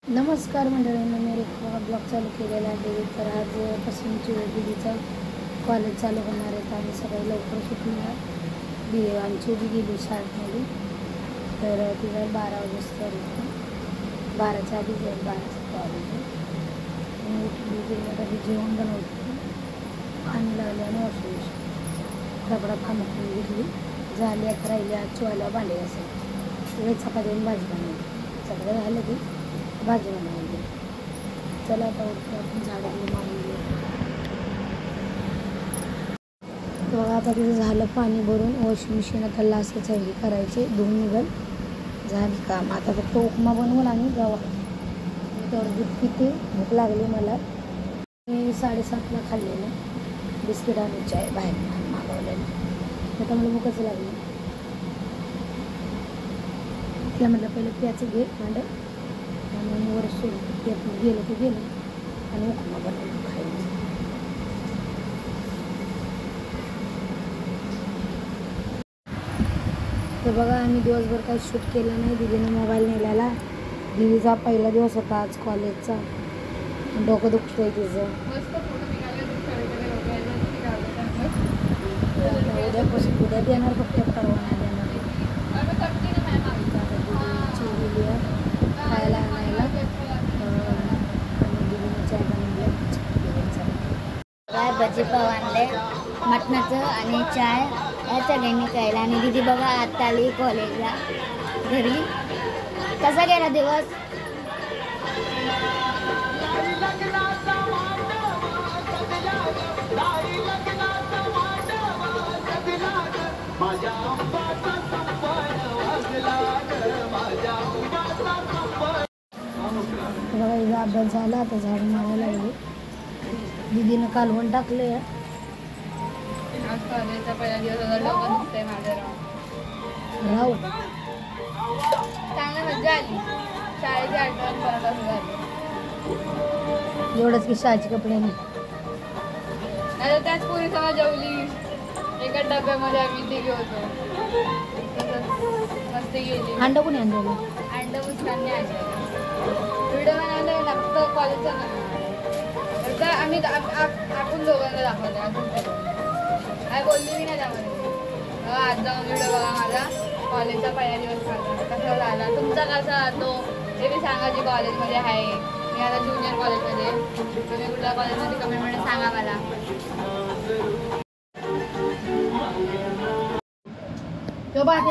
नमस्कार मंडळींना, मी रेखा ब्लॉग चालू केलेला आहे. तर आजपासून दीदीचं कॉलेज चालू होणार आहे. तर आम्ही सकाळी लवकर सुटणार. आमची बी गेली शाळेमध्ये. तर तिला 12 वाजता 12च्या आधी जाईल. 12चं कॉलेज मी उठली गेल्यावर जेवण बनवलं, पाणी लावले आणि वॉशिंग मशीन डबडा कामं करून घेतली. झाली आता राहिली आज चोळ्याला भांडे असेल. सगळे चपाती आणि भाजी बनवली. सगळं झालं की भाजी बनवली. चला आता उठतो आपण झाडं मारून घेऊ. बघा आता तिथं झालं पाणी भरून. वॉशिंग मशीन आता लास्टच आहे करायचे. धुवून निघल झाली काम. आता फक्त उपमा बनवून आणि गव्हा तेवढं दूध पिते. भूक लागली मला. मी 7:30ला खाल्लेलं बिस्किट आणि चाय बाहेर मागवलेलं. आता मला भूकच लागली. तिला म्हटलं पहिलं प्याचं घे भांडं आणि वर सोडून गेलं ते गेलं आणि उपमा बनवलं खायला. तर बघा आम्ही दिवसभर काही शूट केलं नाही. दीदीने मोबाईल नेलेला. दीदीचा पहिला दिवस होता आज कॉलेजचा. डोकं दुखतंय तिचं. उद्या देणार फक्त परवाना देणार खायला आणायला. काय भजी पाव आणले मटणाचं आणि चाय या सगळ्यांनी खायला. आणि दीदी बघा आता आली कॉलेजला घरी. कसा गेला दिवस? बघा हिचा अभ्यास झाला. आता झाडू मारायला लागली. दीदीनं कालवण टाकलं. आज कॉलेजचा पहिला दिवस होता. डोकं दुखतंय माझं. राहू चांगली मजा आली. शाळेची आठवण परत असं झाली. एवढंच की शाळेचे कपडे नाही. आता त्याच पोरीसमोर जेवली. एका डब्यामध्ये आम्ही तिघे होतो. मस्त गेली. अंडा कोणी आणलेलं? अंड मुस्कांनी आणलं. व्हिडिओ बनवलं फक्त कॉलेजचा नव्हता. आम्ही आपण दोघांना दाखवलं. अजून काय बोलली मी नाही त्यामध्ये. आज जाऊन व्हिडिओ बघा माझा कॉलेजचा पहिला दिवस कसा झाला. तुमचा कसा तो ते बी सांगा जी कॉलेजमध्ये आहे. मी आता ज्युनियर कॉलेजमध्ये. तुम्ही कुठल्या कॉलेजमध्ये कमेंटमध्ये सांगा मला.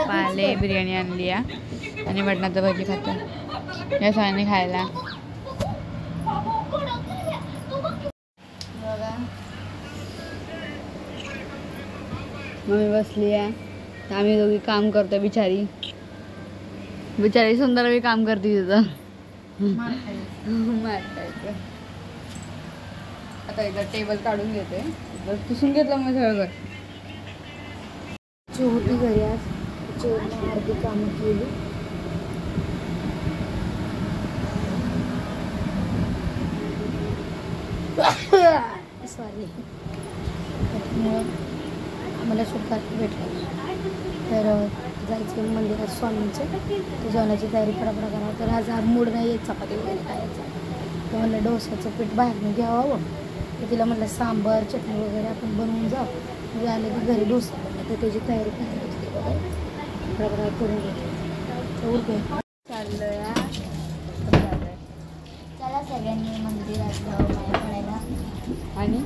पाले बिर्याणी आणली आहे आणि मटणाचं भजी खातो या सगळ्यांनी खायला. बघा मम्मी बसली आहे. आम्ही दोघी काम करतो. बिचारी सुंदर बी काम करते तिथं. मारतायचं. आता इथं टेबल काढून घेते. पुसून घेतलं मग सगळं घर. होती घरी आज. अर्धी कामं केली. सॉरी. आम्हाला सुखात भेटलं. तर जायचं मंदिरात स्वामींचं. तर जेवणाची तयारी पडापडा करावं. तर आज मूड नाही येत चपाती वगैरे खायचा. तर म्हणलं डोस्याचं पीठ बाहेरनं घ्यावं. तर तिला म्हटलं सांबार चटणी वगैरे आपण बनवून जाऊ. म्हणजे आले की घरी डोसा बनला. तर त्याची तयारी करायची होती बघा. पडापडा करून घेते. चाललं या चला सगळ्यांनी मंदिरात जाऊ पाया पडायला. आणि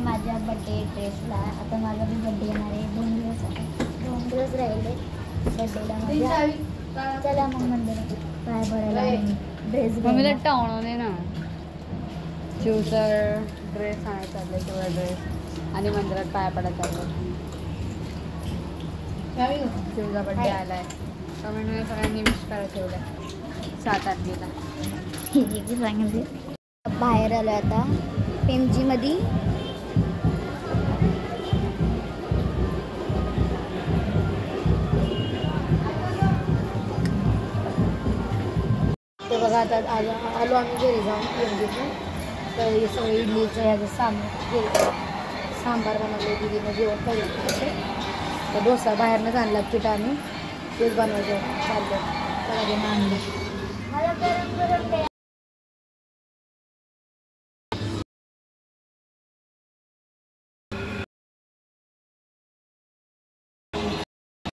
माझ्या बड्डे ड्रेसला आता माझा बी बड्डे येणार आहे. 2 दिवस राहिले बड्डेला माझ्या. चला मग मंदिरात पाया पडायला ड्रेस मम्मीला टावणवणे ना. शिवचा ड्रेस आणायचा चाललाय. तेवढा ड्रेस आणि मंदिरात पाया पडायला चाललं. शिवचा बड्डे आलाय. कमेंटमध्ये सगळ्यांनी विश करा ठेवलाय 7 तारखेला. सांगितले. बाहेर आलो आता PMG मध्ये. ते बघा आता आलो आम्ही घरी जाऊन PMGतून. तर हे सगळं इडलीचं ह्याचं सांबार बनवलं. दीदीनं जेवण पाहिजे. तर डोसा बाहेरनंच आणला पीठ. आम्ही तेच बनवायचं चाललं. त्याला आणलं. गरम गरम